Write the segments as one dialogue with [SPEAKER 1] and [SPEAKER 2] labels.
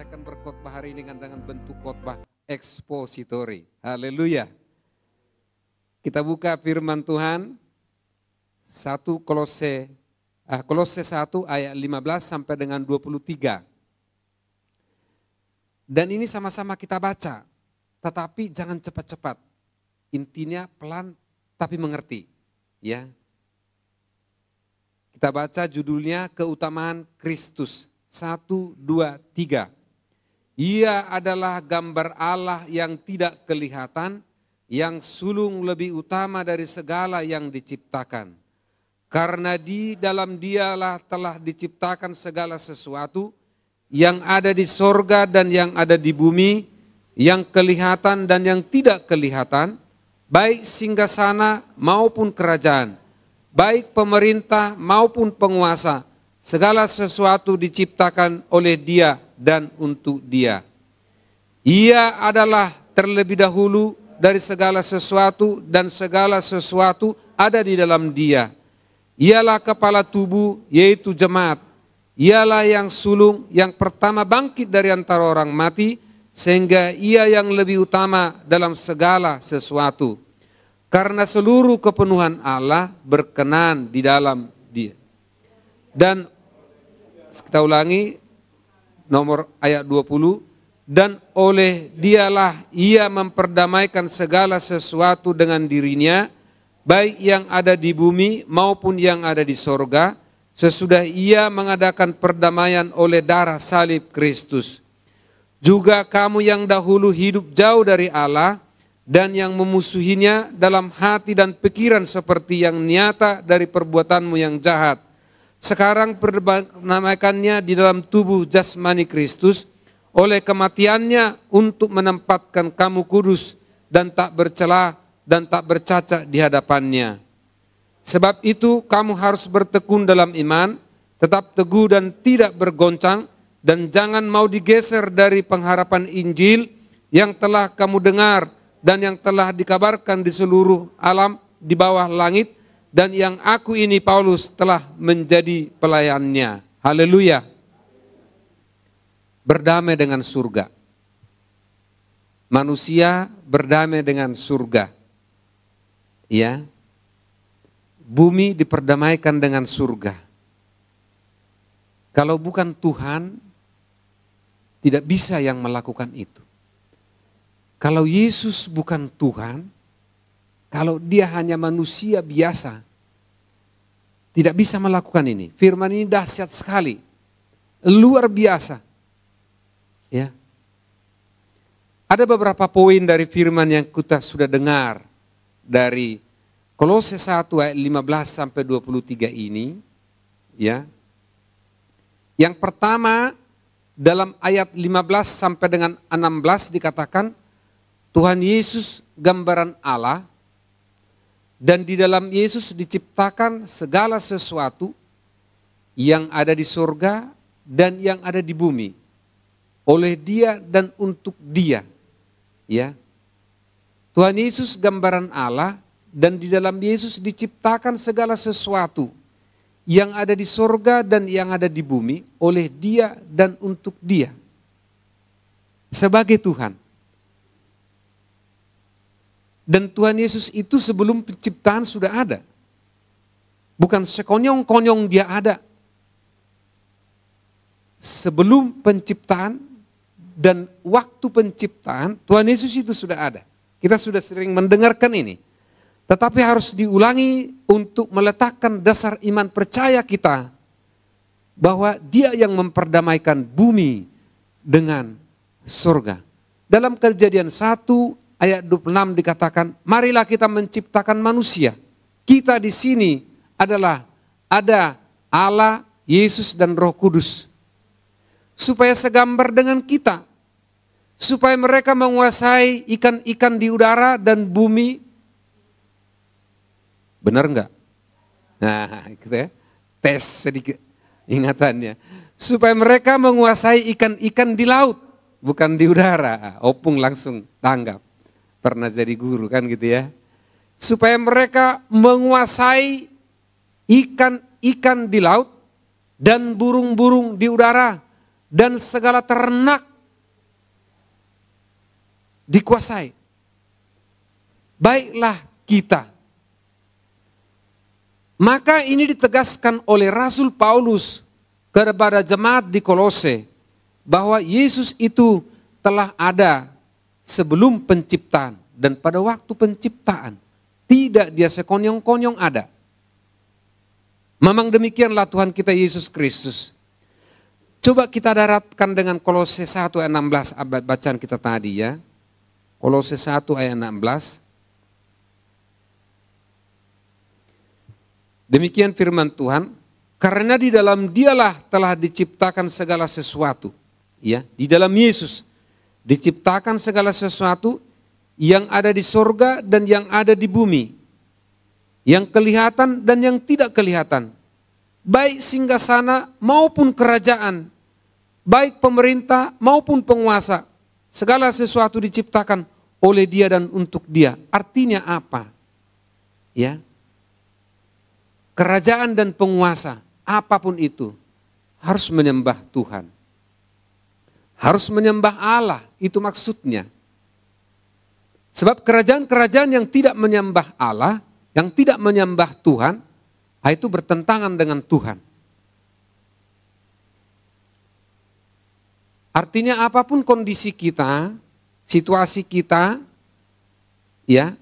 [SPEAKER 1] akan berkhotbah hari ini dengan bentuk khotbah ekspositori. Haleluya. Kita buka firman Tuhan Kolose 1 ayat 15 sampai dengan 23. Dan ini sama-sama kita baca, tetapi jangan cepat-cepat. Intinya pelan tapi mengerti, ya. Kita baca judulnya Keutamaan Kristus. 1, 2, 3. Ia adalah gambar Allah yang tidak kelihatan, yang sulung lebih utama dari segala yang diciptakan. Karena di dalam Dialah telah diciptakan segala sesuatu, yang ada di sorga dan yang ada di bumi, yang kelihatan dan yang tidak kelihatan, baik singgasana maupun kerajaan, baik pemerintah maupun penguasa, segala sesuatu diciptakan oleh Dia dan untuk Dia. Ia adalah terlebih dahulu dari segala sesuatu dan segala sesuatu ada di dalam Dia. Ialah kepala tubuh, yaitu jemaat. Ialah yang sulung yang pertama bangkit dari antara orang mati, sehingga ia yang lebih utama dalam segala sesuatu. Karena seluruh kepenuhan Allah berkenan di dalam Dia. Dan kita ulangi nomor ayat 20. Dan oleh Dialah ia memperdamaikan segala sesuatu dengan dirinya, baik yang ada di bumi maupun yang ada di sorga, sesudah ia mengadakan perdamaian oleh darah salib Kristus. Juga kamu yang dahulu hidup jauh dari Allah dan yang memusuhinya dalam hati dan pikiran seperti yang nyata dari perbuatanmu yang jahat, sekarang perdamaikannya di dalam tubuh jasmani Kristus oleh kematiannya untuk menempatkan kamu kudus dan tak bercela dan tak bercacat di hadapannya. Sebab itu kamu harus bertekun dalam iman, tetap teguh dan tidak bergoncang, dan jangan mau digeser dari pengharapan Injil yang telah kamu dengar dan yang telah dikabarkan di seluruh alam di bawah langit, dan yang aku ini Paulus telah menjadi pelayannya. Haleluya. Berdamai dengan surga. Manusia berdamai dengan surga. Ya. Bumi diperdamaikan dengan surga. Kalau bukan Tuhan, tidak bisa yang melakukan itu. Kalau Yesus bukan Tuhan, kalau Dia hanya manusia biasa, tidak bisa melakukan ini. Firman ini dahsyat sekali, luar biasa. Ya. Ada beberapa poin dari firman yang kita sudah dengar dari Kolose 1 ayat 15 sampai 23 ini, ya. Yang pertama dalam ayat 15 sampai dengan 16 dikatakan Tuhan Yesus gambaran Allah, dan di dalam Yesus diciptakan segala sesuatu yang ada di surga dan yang ada di bumi oleh Dia dan untuk Dia. Ya. Tuhan Yesus gambaran Allah, dan di dalam Yesus diciptakan segala sesuatu yang ada di sorga dan yang ada di bumi oleh Dia dan untuk Dia. Sebagai Tuhan. Dan Tuhan Yesus itu sebelum penciptaan sudah ada. Bukan sekonyong-konyong Dia ada. Sebelum penciptaan dan waktu penciptaan, Tuhan Yesus itu sudah ada. Kita sudah sering mendengarkan ini. Tetapi harus diulangi untuk meletakkan dasar iman percaya kita bahwa Dia yang memperdamaikan bumi dengan surga. Dalam Kejadian 1 ayat 26 dikatakan, marilah kita menciptakan manusia. Kita di sini adalah ada Allah, Yesus dan Roh Kudus. Supaya segambar dengan kita. Supaya mereka menguasai ikan-ikan di udara dan bumi. Benar enggak? Nah, kita tes sedikit ingatannya. Supaya mereka menguasai ikan-ikan di laut, bukan di udara. Opung langsung tanggap. Pernah jadi guru kan gitu ya. Supaya mereka menguasai ikan-ikan di laut dan burung-burung di udara dan segala ternak dikuasai. Baiklah kita. Maka ini ditegaskan oleh Rasul Paulus kepada jemaat di Kolose bahwa Yesus itu telah ada sebelum penciptaan dan pada waktu penciptaan tidak dia sekonyong-konyong ada. Memang demikianlah Tuhan kita Yesus Kristus. Coba kita daratkan dengan Kolose 1 ayat 16 abad bacaan kita tadi ya. Kolose 1 ayat 16. Demikian firman Tuhan, karena di dalam Dialah telah diciptakan segala sesuatu. Ya, di dalam Yesus diciptakan segala sesuatu yang ada di sorga dan yang ada di bumi. Yang kelihatan dan yang tidak kelihatan. Baik singgasana maupun kerajaan. Baik pemerintah maupun penguasa. Segala sesuatu diciptakan oleh Dia dan untuk Dia. Artinya apa? Ya. Kerajaan dan penguasa, apapun itu, harus menyembah Tuhan. Harus menyembah Allah, itu maksudnya. Sebab kerajaan-kerajaan yang tidak menyembah Allah, yang tidak menyembah Tuhan, itu bertentangan dengan Tuhan. Artinya apapun kondisi kita, situasi kita, ya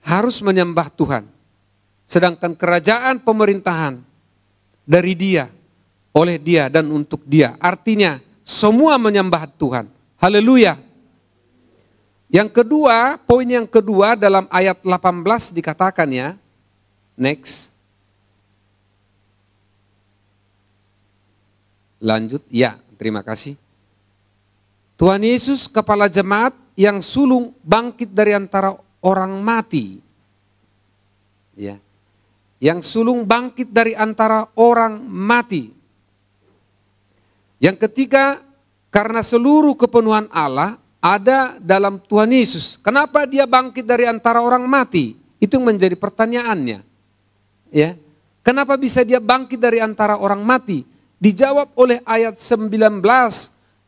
[SPEAKER 1] harus menyembah Tuhan. Sedangkan kerajaan pemerintahan dari Dia, oleh Dia dan untuk Dia. Artinya semua menyembah Tuhan. Haleluya. Yang kedua, poin yang kedua dalam ayat 18 dikatakan ya. Next. Lanjut. Ya, terima kasih. Tuhan Yesus kepala jemaat yang sulung bangkit dari antara orang mati. Ya. Yang sulung bangkit dari antara orang mati. Yang ketiga, karena seluruh kepenuhan Allah ada dalam Tuhan Yesus. Kenapa dia bangkit dari antara orang mati? Itu menjadi pertanyaannya. Ya. Kenapa bisa dia bangkit dari antara orang mati? Dijawab oleh ayat 19,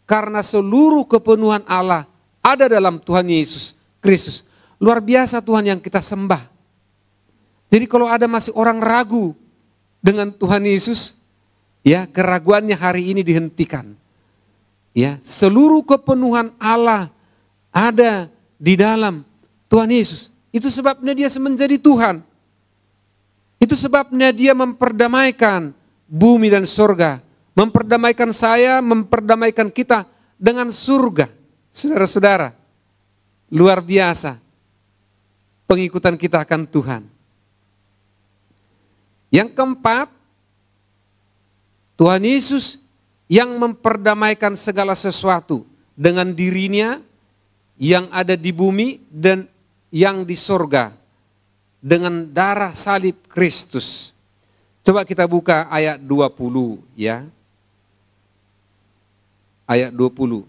[SPEAKER 1] karena seluruh kepenuhan Allah ada dalam Tuhan Yesus Kristus. Luar biasa Tuhan yang kita sembah. Jadi kalau ada masih orang ragu dengan Tuhan Yesus, ya keraguannya hari ini dihentikan. Ya, seluruh kepenuhan Allah ada di dalam Tuhan Yesus. Itu sebabnya dia menjadi Tuhan. Itu sebabnya dia memperdamaikan bumi dan surga. Memperdamaikan saya, memperdamaikan kita dengan surga. Saudara-saudara, luar biasa pengikutan kita akan Tuhan. Yang keempat, Tuhan Yesus yang memperdamaikan segala sesuatu dengan dirinya yang ada di bumi dan yang di sorga dengan darah salib Kristus. Coba kita buka ayat 20 ya. Ayat 20.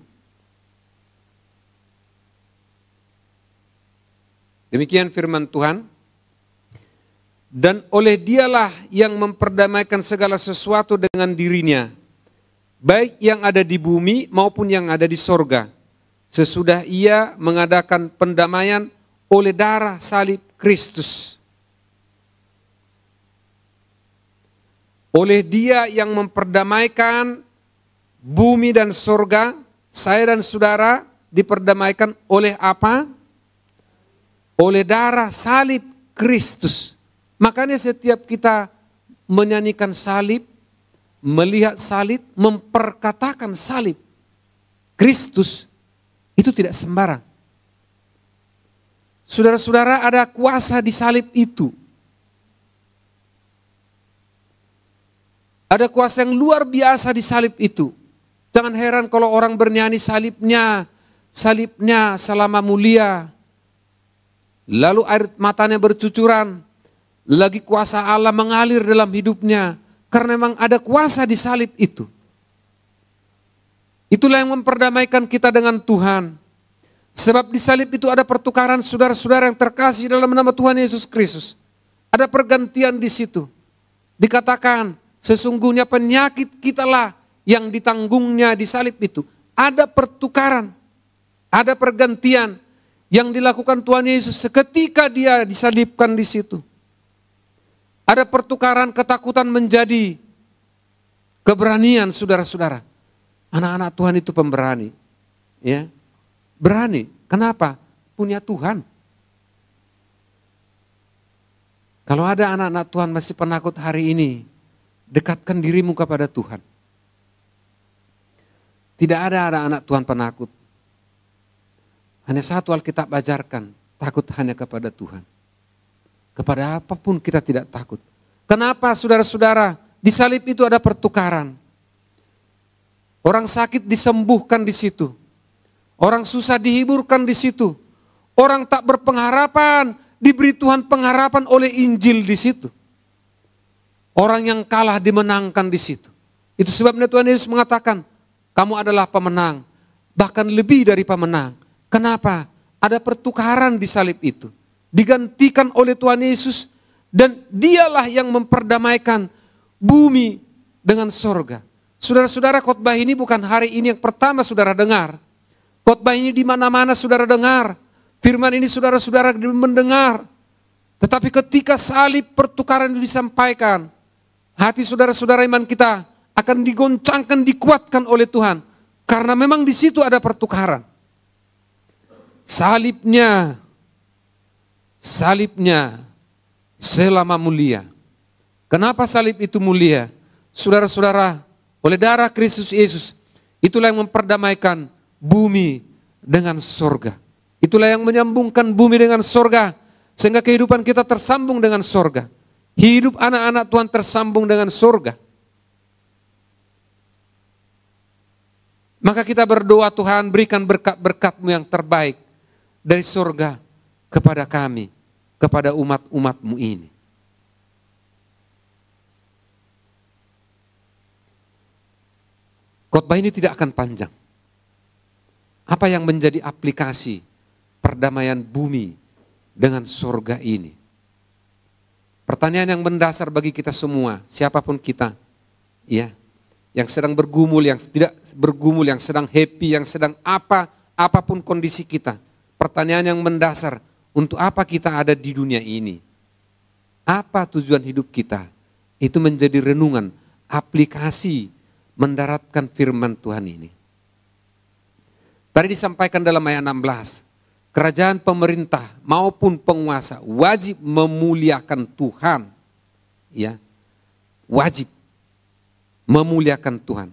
[SPEAKER 1] Demikian firman Tuhan. Dan oleh Dialah yang memperdamaikan segala sesuatu dengan dirinya, baik yang ada di bumi maupun yang ada di sorga, sesudah Ia mengadakan pendamaian oleh darah salib Kristus. Oleh Dia yang memperdamaikan bumi dan sorga, saya dan saudara diperdamaikan oleh apa? Oleh darah salib Kristus. Makanya setiap kita menyanyikan salib, melihat salib, memperkatakan salib Kristus, itu tidak sembarang. Saudara-saudara, ada kuasa di salib itu. Ada kuasa yang luar biasa di salib itu. Jangan heran kalau orang bernyanyi salibnya selama mulia. Lalu air matanya bercucuran. Lagi kuasa Allah mengalir dalam hidupnya. Karena memang ada kuasa di salib itu. Itulah yang memperdamaikan kita dengan Tuhan. Sebab di salib itu ada pertukaran saudara-saudara yang terkasih dalam nama Tuhan Yesus Kristus. Ada pergantian di situ. Dikatakan sesungguhnya penyakit kitalah yang ditanggungnya di salib itu. Ada pertukaran. Ada pergantian. yang dilakukan Tuhan Yesus seketika dia disalibkan di situ. Ada pertukaran ketakutan menjadi keberanian, saudara-saudara. Anak-anak Tuhan itu pemberani. Ya, berani. Kenapa? Punya Tuhan. Kalau ada anak-anak Tuhan masih penakut hari ini, dekatkan dirimu kepada Tuhan. Tidak ada anak-anak Tuhan penakut. Hanya satu Alkitab ajarkan, takut hanya kepada Tuhan. Kepada apapun kita tidak takut. Kenapa saudara-saudara? Di salib itu ada pertukaran. Orang sakit disembuhkan di situ. Orang susah dihiburkan di situ. Orang tak berpengharapan diberi Tuhan pengharapan oleh Injil di situ. Orang yang kalah dimenangkan di situ. Itu sebabnya Tuhan Yesus mengatakan, kamu adalah pemenang, bahkan lebih dari pemenang. Kenapa? Ada pertukaran di salib itu. Digantikan oleh Tuhan Yesus dan dialah yang memperdamaikan bumi dengan sorga. Saudara-saudara, khotbah ini bukan hari ini yang pertama saudara dengar. Khotbah ini di mana-mana saudara dengar. Firman ini saudara-saudara mendengar. Tetapi ketika salib pertukaran itu disampaikan, hati saudara-saudara iman kita akan digoncangkan, dikuatkan oleh Tuhan. Karena memang di situ ada pertukaran. Salibnya selama mulia. Kenapa salib itu mulia? Saudara-saudara, oleh darah Kristus Yesus, itulah yang memperdamaikan bumi dengan sorga. Itulah yang menyambungkan bumi dengan sorga, sehingga kehidupan kita tersambung dengan sorga. Hidup anak-anak Tuhan tersambung dengan sorga. Maka kita berdoa, Tuhan berikan berkat-berkat-Mu yang terbaik dari sorga kepada kami, kepada umat-umat-Mu ini. Khotbah ini tidak akan panjang. Apa yang menjadi aplikasi perdamaian bumi dengan sorga ini? Pertanyaan yang mendasar bagi kita semua, siapapun kita, ya, yang sedang bergumul, yang tidak bergumul, yang sedang happy, yang sedang apapun kondisi kita. Pertanyaan yang mendasar, untuk apa kita ada di dunia ini? Apa tujuan hidup kita? Itu menjadi renungan, aplikasi mendaratkan firman Tuhan ini. Tadi disampaikan dalam ayat 16, kerajaan pemerintah maupun penguasa wajib memuliakan Tuhan. Ya, wajib memuliakan Tuhan.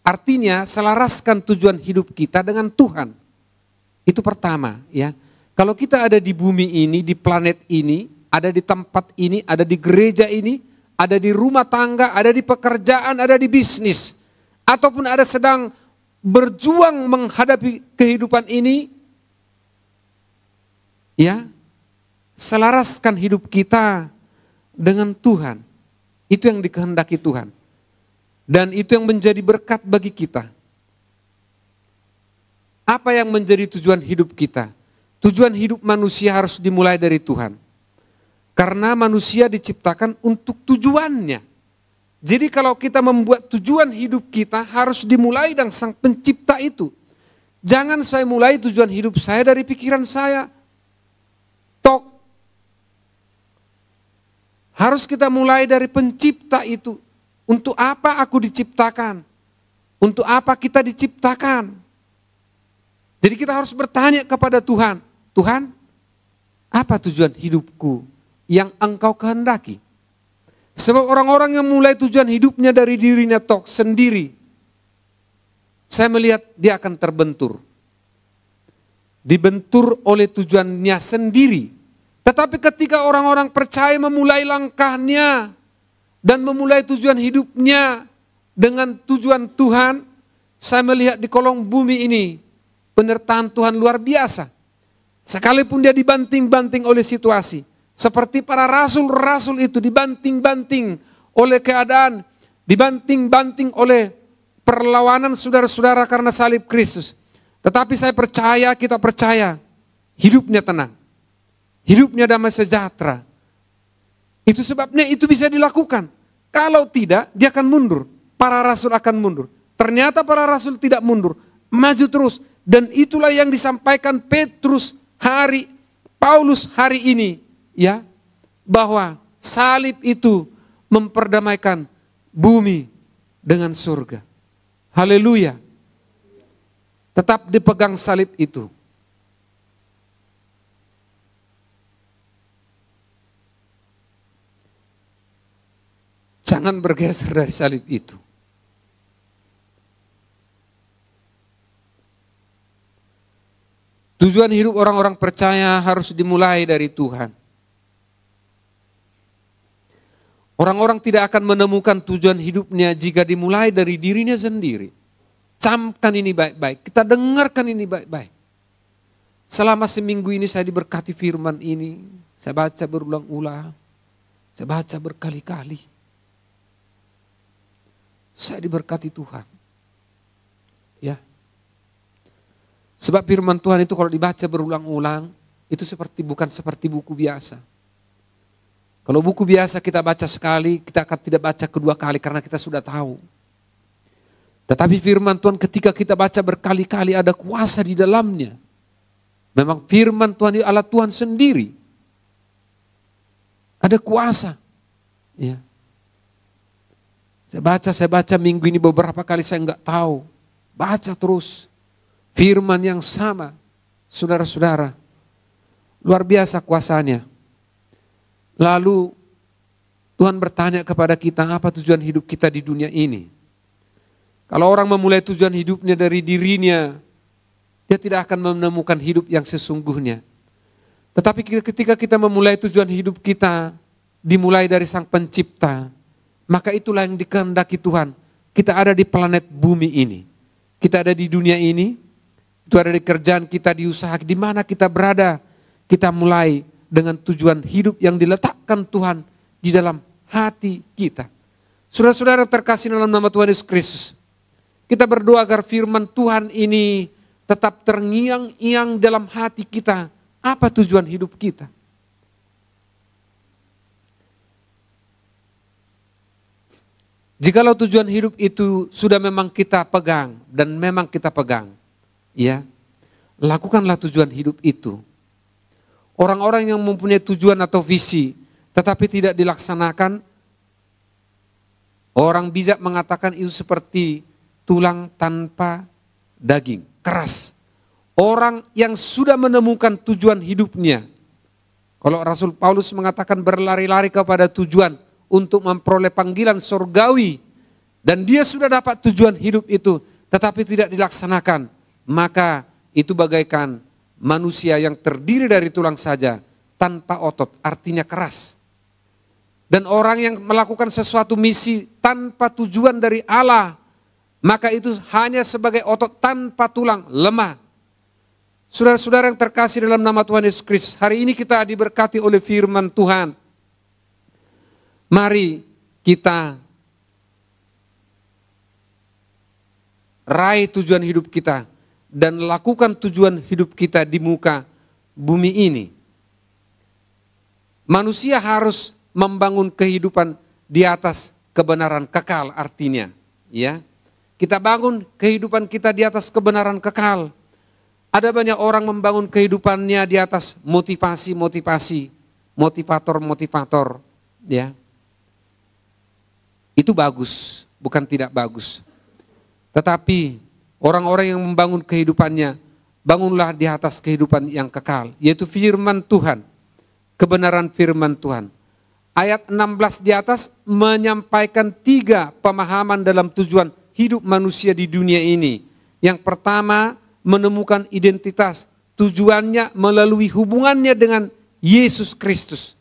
[SPEAKER 1] Artinya selaraskan tujuan hidup kita dengan Tuhan. Itu pertama, ya. Kalau kita ada di bumi ini, di planet ini, ada di tempat ini, ada di gereja ini, ada di rumah tangga, ada di pekerjaan, ada di bisnis, ataupun ada sedang berjuang menghadapi kehidupan ini, ya, selaraskan hidup kita dengan Tuhan. Itu yang dikehendaki Tuhan. Dan itu yang menjadi berkat bagi kita. Apa yang menjadi tujuan hidup kita? Tujuan hidup manusia harus dimulai dari Tuhan. Karena manusia diciptakan untuk tujuannya. Jadi kalau kita membuat tujuan hidup kita harus dimulai dari Sang Pencipta itu. Jangan saya mulai tujuan hidup saya dari pikiran saya. Harus kita mulai dari Pencipta itu. Untuk apa aku diciptakan? Untuk apa kita diciptakan? Jadi kita harus bertanya kepada Tuhan. Tuhan, apa tujuan hidupku yang Engkau kehendaki? Sebab orang-orang yang mulai tujuan hidupnya dari dirinya sendiri, saya melihat dia akan terbentur. Dibentur oleh tujuannya sendiri. Tetapi ketika orang-orang percaya memulai langkahnya dan memulai tujuan hidupnya dengan tujuan Tuhan, saya melihat di kolong bumi ini penyertaan Tuhan luar biasa. Sekalipun dia dibanting-banting oleh situasi, seperti para rasul-rasul itu dibanting-banting oleh keadaan, dibanting-banting oleh perlawanan saudara-saudara karena salib Kristus. Tetapi saya percaya, kita percaya, hidupnya tenang. Hidupnya damai sejahtera. Itu sebabnya itu bisa dilakukan. Kalau tidak, dia akan mundur. Para rasul akan mundur. Ternyata para rasul tidak mundur. Maju terus. Dan itulah yang disampaikan Petrus hari Paulus hari ini, ya, bahwa salib itu memperdamaikan bumi dengan surga. Haleluya. Tetap dipegang salib itu. Jangan bergeser dari salib itu. Tujuan hidup orang-orang percaya harus dimulai dari Tuhan. Orang-orang tidak akan menemukan tujuan hidupnya jika dimulai dari dirinya sendiri. Camkan ini baik-baik, kita dengarkan ini baik-baik. Selama seminggu ini saya diberkati firman ini, saya baca berulang-ulang, saya baca berkali-kali. Saya diberkati Tuhan. Ya. Sebab firman Tuhan itu kalau dibaca berulang-ulang, itu bukan seperti buku biasa. Kalau buku biasa kita baca sekali, kita akan tidak baca kedua kali karena kita sudah tahu. Tetapi firman Tuhan ketika kita baca berkali-kali ada kuasa di dalamnya. Memang firman Tuhan itu Allah Tuhan sendiri. Ada kuasa. Ya. Saya baca minggu ini beberapa kali saya enggak tahu. Baca terus. Firman yang sama, saudara-saudara, luar biasa kuasanya. Lalu Tuhan bertanya kepada kita, apa tujuan hidup kita di dunia ini? Kalau orang memulai tujuan hidupnya dari dirinya, dia tidak akan menemukan hidup yang sesungguhnya. Tetapi ketika kita memulai tujuan hidup kita, dimulai dari Sang Pencipta, maka itulah yang dikehendaki Tuhan. Kita ada di planet bumi ini. Kita ada di dunia ini. Itu ada di kerjaan kita, di usaha, di mana kita berada. Kita mulai dengan tujuan hidup yang diletakkan Tuhan di dalam hati kita. Saudara-saudara terkasih dalam nama Tuhan Yesus Kristus. Kita berdoa agar firman Tuhan ini tetap terngiang-ngiang dalam hati kita. Apa tujuan hidup kita? Jikalau tujuan hidup itu sudah memang kita pegang dan memang kita pegang, ya, lakukanlah tujuan hidup itu. Orang-orang yang mempunyai tujuan atau visi tetapi tidak dilaksanakan, orang bijak mengatakan itu seperti tulang tanpa daging, keras. Orang yang sudah menemukan tujuan hidupnya, kalau Rasul Paulus mengatakan berlari-lari kepada tujuan untuk memperoleh panggilan surgawi, dan dia sudah dapat tujuan hidup itu tetapi tidak dilaksanakan, maka itu bagaikan manusia yang terdiri dari tulang saja tanpa otot, artinya keras. Dan orang yang melakukan sesuatu misi tanpa tujuan dari Allah, maka itu hanya sebagai otot tanpa tulang, lemah. Saudara-saudara yang terkasih dalam nama Tuhan Yesus Kristus, hari ini kita diberkati oleh firman Tuhan. Mari kita raih tujuan hidup kita dan lakukan tujuan hidup kita di muka bumi ini. Manusia harus membangun kehidupan di atas kebenaran kekal, artinya, ya. Kita bangun kehidupan kita di atas kebenaran kekal. Ada banyak orang membangun kehidupannya di atas motivasi-motivasi, motivator-motivator, ya. Itu bagus, bukan tidak bagus. Tetapi orang-orang yang membangun kehidupannya, bangunlah di atas kehidupan yang kekal, yaitu firman Tuhan, kebenaran firman Tuhan. Ayat 16 di atas menyampaikan 3 pemahaman dalam tujuan hidup manusia di dunia ini. Yang pertama, menemukan identitas, tujuannya melalui hubungannya dengan Yesus Kristus.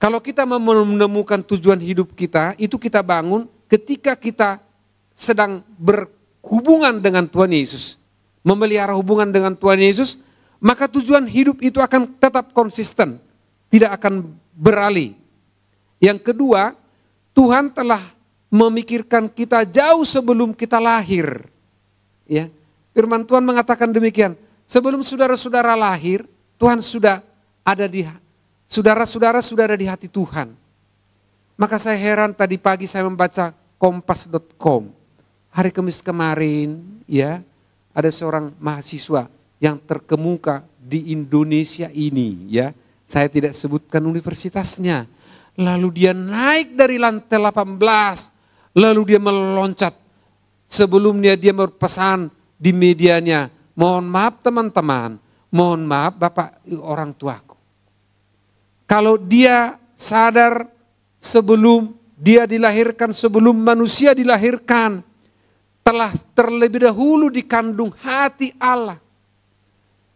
[SPEAKER 1] Kalau kita menemukan tujuan hidup kita, itu kita bangun ketika kita sedang berhubungan dengan Tuhan Yesus. Memelihara hubungan dengan Tuhan Yesus, maka tujuan hidup itu akan tetap konsisten, tidak akan beralih. Yang kedua, Tuhan telah memikirkan kita jauh sebelum kita lahir. Ya, firman Tuhan mengatakan demikian, sebelum saudara-saudara lahir, Tuhan sudah ada di saudara-saudara sudah ada di hati Tuhan. Maka saya heran tadi pagi saya membaca kompas.com. Hari Kamis kemarin, ya, ada seorang mahasiswa yang terkemuka di Indonesia ini, ya, saya tidak sebutkan universitasnya. Lalu dia naik dari lantai 18, lalu dia meloncat. Sebelumnya dia berpesan di medianya, mohon maaf teman-teman, mohon maaf Bapak orang tuaku. Kalau dia sadar sebelum dia dilahirkan, sebelum manusia dilahirkan, telah terlebih dahulu dikandung hati Allah.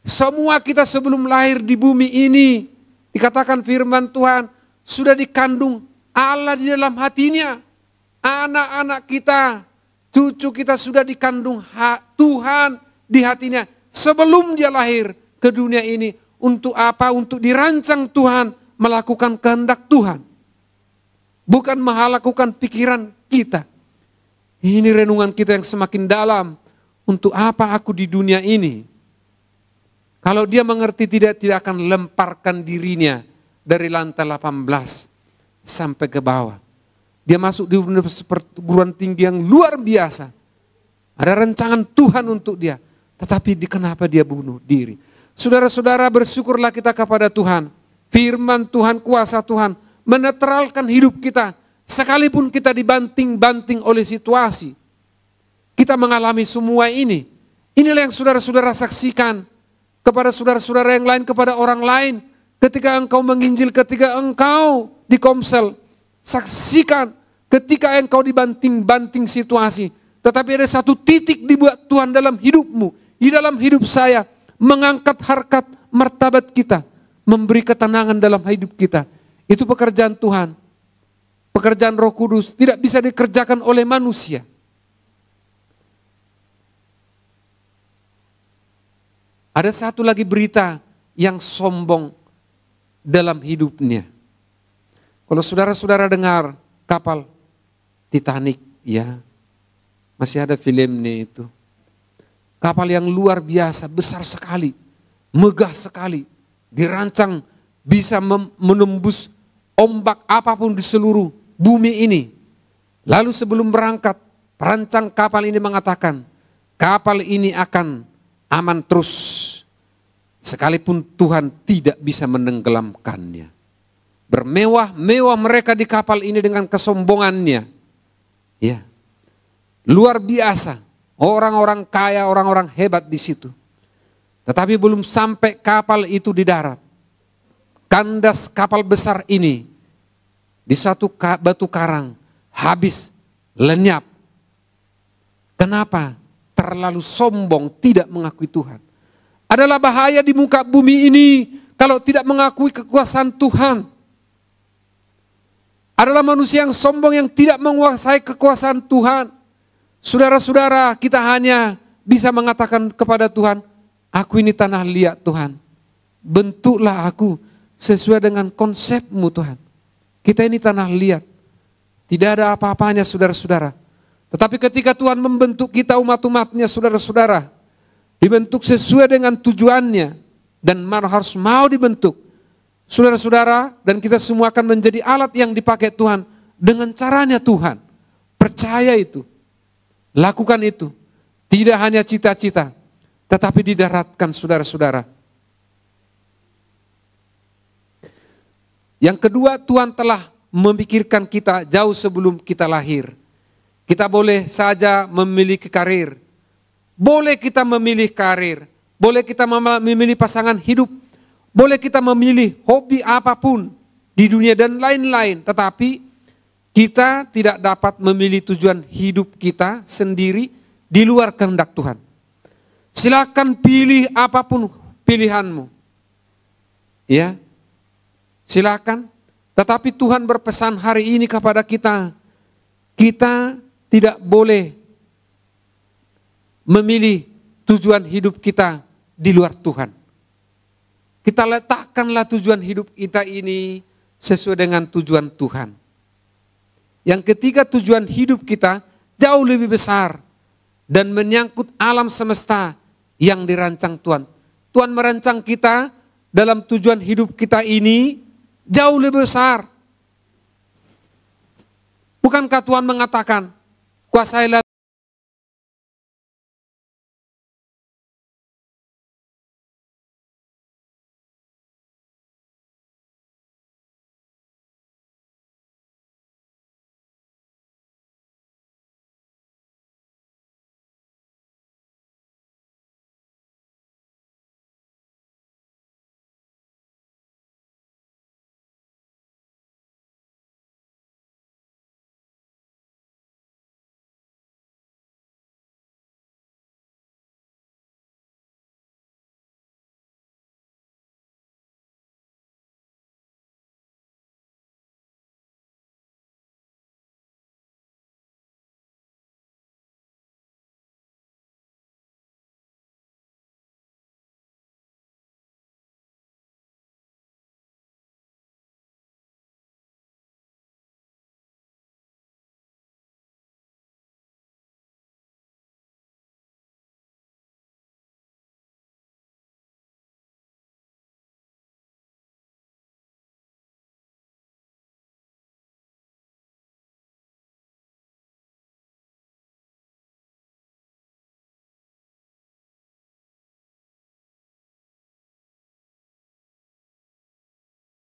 [SPEAKER 1] Semua kita sebelum lahir di bumi ini, dikatakan firman Tuhan, sudah dikandung Allah di dalam hatinya. Anak-anak kita, cucu kita sudah dikandung Tuhan di hatinya. Sebelum dia lahir ke dunia ini, untuk apa? Untuk dirancang Tuhan, melakukan kehendak Tuhan. Bukan melakukan pikiran kita. Ini renungan kita yang semakin dalam. Untuk apa aku di dunia ini? Kalau dia mengerti tidak akan lemparkan dirinya dari lantai 18 sampai ke bawah. Dia masuk di perguruan tinggi yang luar biasa. Ada rancangan Tuhan untuk dia. Tetapi kenapa dia bunuh diri? Saudara-saudara, bersyukurlah kita kepada Tuhan. Firman Tuhan, kuasa Tuhan menetralkan hidup kita. Sekalipun kita dibanting-banting oleh situasi. Kita mengalami semua ini. Inilah yang saudara-saudara saksikan. Kepada saudara-saudara yang lain, kepada orang lain. Ketika engkau menginjil, ketika engkau di Komsel. Saksikan ketika engkau dibanting-banting situasi. Tetapi ada satu titik dibuat Tuhan dalam hidupmu. Di dalam hidup saya. Mengangkat harkat martabat kita. Memberi ketenangan dalam hidup kita. Itu pekerjaan Tuhan. Pekerjaan Roh Kudus tidak bisa dikerjakan oleh manusia. Ada satu lagi berita yang sombong dalam hidupnya. Kalau saudara-saudara dengar kapal Titanic, ya, masih ada filmnya itu. Kapal yang luar biasa, besar sekali, megah sekali, dirancang bisa menembus ombak apapun di seluruh bumi ini. Lalu sebelum berangkat, perancang kapal ini mengatakan, kapal ini akan aman terus, sekalipun Tuhan tidak bisa menenggelamkannya. Bermewah-mewah mereka di kapal ini dengan kesombongannya. Ya, luar biasa, orang-orang kaya, orang-orang hebat di situ. Tetapi belum sampai kapal itu di darat, kandas kapal besar ini di satu batu karang habis, lenyap. Kenapa? Terlalu sombong, tidak mengakui Tuhan. Adalah bahaya di muka bumi ini kalau tidak mengakui kekuasaan Tuhan. Adalah manusia yang sombong yang tidak menguasai kekuasaan Tuhan. Saudara-saudara, kita hanya bisa mengatakan kepada Tuhan, aku ini tanah liat Tuhan. Bentuklah aku sesuai dengan konsepmu Tuhan. Kita ini tanah liat. Tidak ada apa-apanya saudara-saudara. Tetapi ketika Tuhan membentuk kita umat-umatnya saudara-saudara, dibentuk sesuai dengan tujuannya, dan harus mau dibentuk. Saudara-saudara, dan kita semua akan menjadi alat yang dipakai Tuhan dengan caranya Tuhan. Percaya itu. Lakukan itu. Tidak hanya cita-cita, tetapi didaratkan saudara-saudara. Yang kedua, Tuhan telah memikirkan kita jauh sebelum kita lahir. Kita boleh saja memiliki karir. Boleh kita memilih karir. Boleh kita memilih pasangan hidup. Boleh kita memilih hobi apapun di dunia dan lain-lain. Tetapi kita tidak dapat memilih tujuan hidup kita sendiri di luar kehendak Tuhan. Silakan pilih apapun pilihanmu. Ya, silakan. Tetapi Tuhan berpesan hari ini kepada kita. Kita tidak boleh memilih tujuan hidup kita di luar Tuhan. Kita letakkanlah tujuan hidup kita ini sesuai dengan tujuan Tuhan. Yang ketiga, tujuan hidup kita jauh lebih besar dan menyangkut alam semesta yang dirancang Tuhan. Tuhan merancang kita dalam tujuan hidup kita ini jauh lebih besar. Bukankah Tuhan mengatakan, kuasailah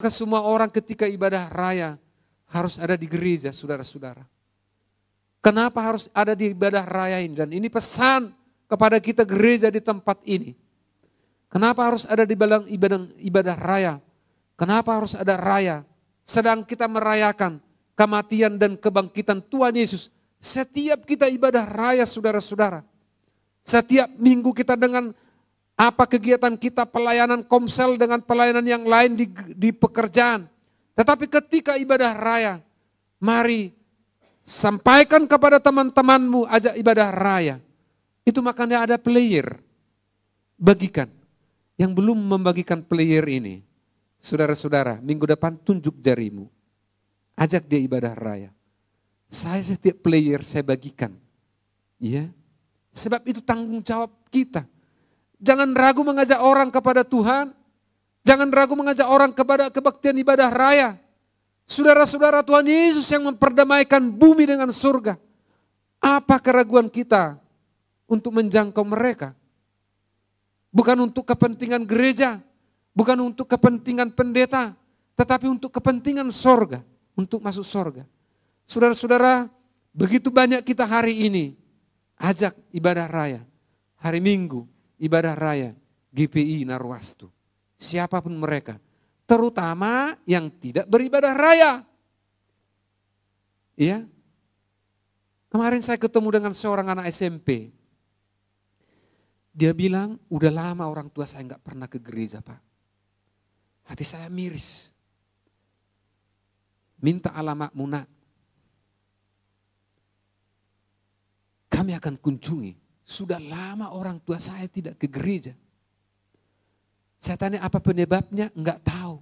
[SPEAKER 1] Semua orang ketika ibadah raya harus ada di gereja, saudara-saudara. Kenapa harus ada di ibadah raya ini? Dan ini pesan kepada kita gereja di tempat ini. Kenapa harus ada di dalam ibadah raya? Kenapa harus ada raya? Sedang kita merayakan kematian dan kebangkitan Tuhan Yesus. Setiap kita ibadah raya, saudara-saudara. Setiap minggu kita dengan apa kegiatan kita, pelayanan komsel dengan pelayanan yang lain di pekerjaan. Tetapi ketika ibadah raya, mari sampaikan kepada teman-temanmu ajak ibadah raya. Itu makanya ada player. Bagikan. Yang belum membagikan player ini, saudara-saudara, minggu depan tunjuk jarimu. Ajak dia ibadah raya. Saya setiap player saya bagikan. Ya. Sebab itu tanggung jawab kita. Jangan ragu mengajak orang kepada Tuhan. Jangan ragu mengajak orang kepada kebaktian ibadah raya. Saudara-saudara, Tuhan Yesus yang memperdamaikan bumi dengan surga. Apa keraguan kita untuk menjangkau mereka? Bukan untuk kepentingan gereja, bukan untuk kepentingan pendeta, tetapi untuk kepentingan sorga, untuk masuk sorga. Saudara-saudara, begitu banyak kita hari ini ajak ibadah raya, hari Minggu ibadah raya GPI Narwastu. Siapapun mereka, terutama yang tidak beribadah raya. Iya. Kemarin saya ketemu dengan seorang anak SMP. Dia bilang, udah lama orang tua saya nggak pernah ke gereja, Pak. Hati saya miris. Minta alamatmu, Nak. Kami akan kunjungi. Sudah lama orang tua saya tidak ke gereja. Saya tanya apa penyebabnya, enggak tahu.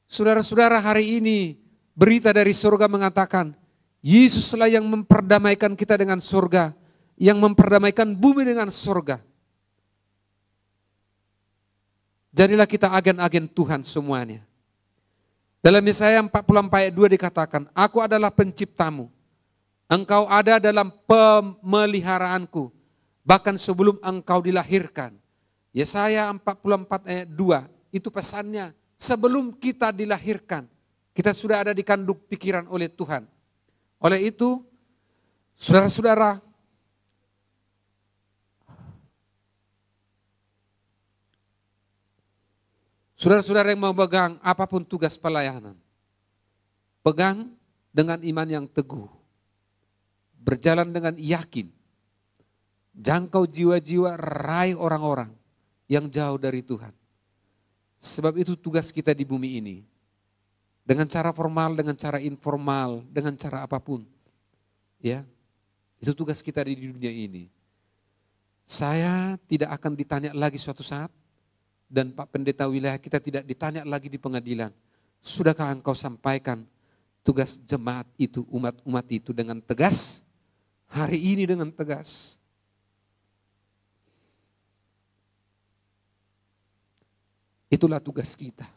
[SPEAKER 1] Saudara-saudara, hari ini berita dari surga mengatakan, Yesuslah yang memperdamaikan kita dengan surga, yang memperdamaikan bumi dengan surga. Jadilah kita agen-agen Tuhan semuanya. Dalam Yesaya 44 ayat 2 dikatakan, Aku adalah penciptamu. Engkau ada dalam pemeliharaanku, bahkan sebelum engkau dilahirkan. Yesaya 44 ayat 2, itu pesannya, sebelum kita dilahirkan, kita sudah ada di kandung pikiran oleh Tuhan. Oleh itu, saudara-saudara, saudara-saudara yang mau pegang apapun tugas pelayanan, pegang dengan iman yang teguh. Berjalan dengan yakin, jangkau jiwa-jiwa, raih orang-orang yang jauh dari Tuhan. Sebab itu tugas kita di bumi ini. Dengan cara formal, dengan cara informal, dengan cara apapun. Ya, itu tugas kita di dunia ini. Saya tidak akan ditanya lagi suatu saat, dan Pak Pendeta wilayah kita tidak ditanya lagi di pengadilan. Sudahkah engkau sampaikan tugas jemaat itu, umat-umat itu dengan tegas? Hari ini dengan tegas. Itulah tugas kita.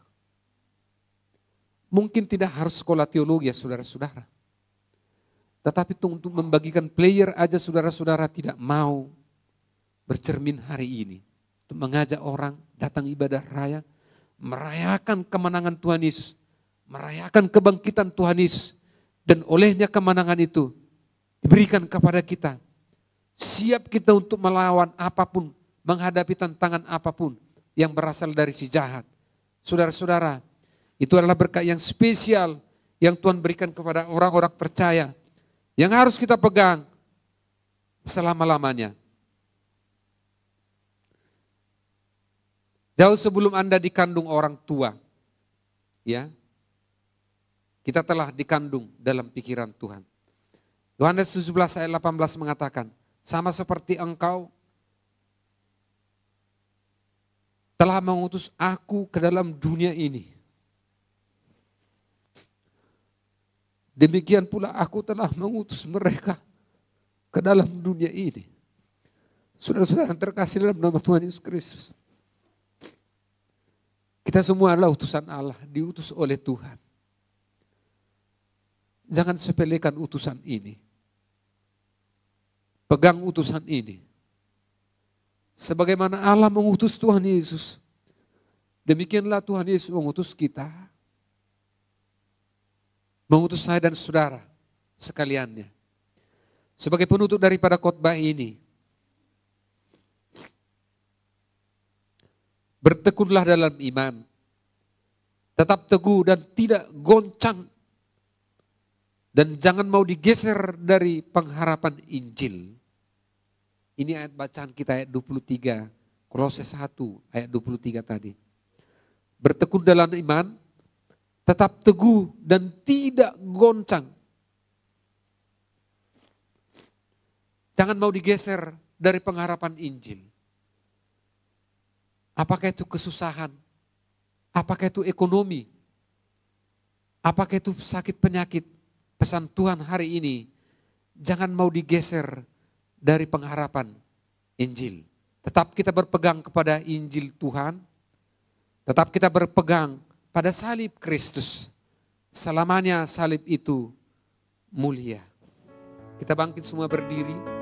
[SPEAKER 1] Mungkin tidak harus sekolah teologi ya saudara-saudara. Tetapi untuk membagikan player aja saudara-saudara tidak mau bercermin hari ini. Untuk mengajak orang datang ibadah raya, merayakan kemenangan Tuhan Yesus. Merayakan kebangkitan Tuhan Yesus. Dan olehnya kemenangan itu diberikan kepada kita. Siap kita untuk melawan apapun, menghadapi tantangan apapun yang berasal dari si jahat. Saudara-saudara, itu adalah berkat yang spesial yang Tuhan berikan kepada orang-orang percaya. Yang harus kita pegang selama-lamanya. Jauh sebelum Anda dikandung orang tua, ya, kita telah dikandung dalam pikiran Tuhan. Yohanes 17 ayat 18 mengatakan, sama seperti engkau telah mengutus aku ke dalam dunia ini. Demikian pula aku telah mengutus mereka ke dalam dunia ini. Saudara-saudara yang terkasih dalam nama Tuhan Yesus Kristus. Kita semua adalah utusan Allah, diutus oleh Tuhan. Jangan sepelekan utusan ini. Pegang utusan ini. Sebagaimana Allah mengutus Tuhan Yesus Demikianlah Tuhan Yesus mengutus kita. Mengutus saya dan saudara sekaliannya. Sebagai penutup daripada khotbah ini, bertekunlah dalam iman, tetap teguh dan tidak goncang, dan jangan mau digeser dari pengharapan Injil. Ini ayat bacaan kita ayat 23, Kolose 1 ayat 23 tadi. Bertekun dalam iman, tetap teguh dan tidak goncang. Jangan mau digeser dari pengharapan Injil. Apakah itu kesusahan? Apakah itu ekonomi? Apakah itu sakit penyakit? Pesan Tuhan hari ini, jangan mau digeser dari pengharapan Injil. Tetap kita berpegang kepada Injil Tuhan. Tetap kita berpegang pada salib Kristus. Selamanya salib itu mulia. Kita bangkit semua berdiri.